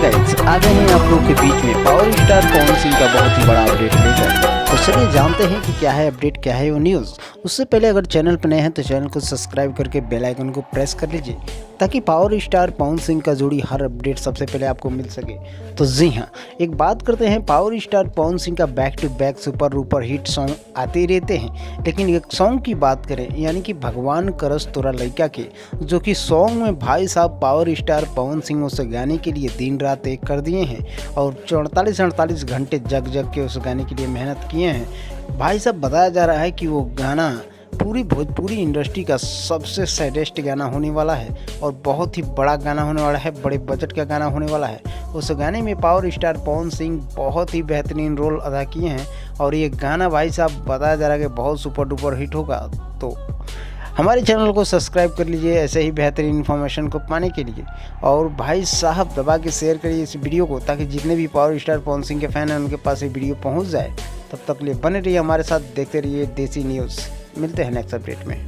Guys, आ गए हैं आप लोगों के बीच में पावर स्टार पवन सिंह का बहुत ही बड़ा अपडेट लेकर। तो चलिए जानते हैं कि क्या है अपडेट, क्या है वो न्यूज़। उससे पहले अगर चैनल पर नए हैं तो चैनल को सब्सक्राइब करके बेल आइकन को प्रेस कर लीजिए ताकि पावर स्टार पवन सिंह का जुड़ी हर अपडेट सबसे पहले आपको मिल सके। तो जी हाँ, एक बात करते हैं, पावर स्टार पवन सिंह का back to back super duper hit song आते ही रहते हैं, लेकिन एक सॉन्ग की बात करें यानी कि भगवान करस तोरा लइका के, जो कि सॉन्ग में भाई साहब पावर स्टार पवन सिंह उस गाने के लिए दिन रात एक कर दिए हैं और 48 घंटे जग के उस गाने के लिए मेहनत किए हैं। भाई साहब बताया जा रहा है कि वो गाना पूरी भोजपुरी इंडस्ट्री का सबसे सैडेस्ट गाना होने वाला है और बहुत ही बड़ा गाना होने वाला है, बड़े बजट का गाना होने वाला है। उस गाने में पावर स्टार पवन सिंह बहुत ही बेहतरीन रोल अदा किए हैं और ये गाना भाई साहब बताया जा रहा है कि बहुत सुपर डुपर हिट होगा। तो हमारे चैनल को सब्सक्राइब कर लीजिए ऐसे ही बेहतरीन इन्फॉर्मेशन को पाने के लिए, और भाई साहब दबा के शेयर करिए इस वीडियो को ताकि जितने भी पावर स्टार पवन सिंह के फ़ैन हैं उनके पास ये वीडियो पहुंच जाए। तब तक लिए बने रहिए हमारे साथ, देखते रहिए देसी न्यूज़। मिलते हैं नेक्स्ट अपडेट में।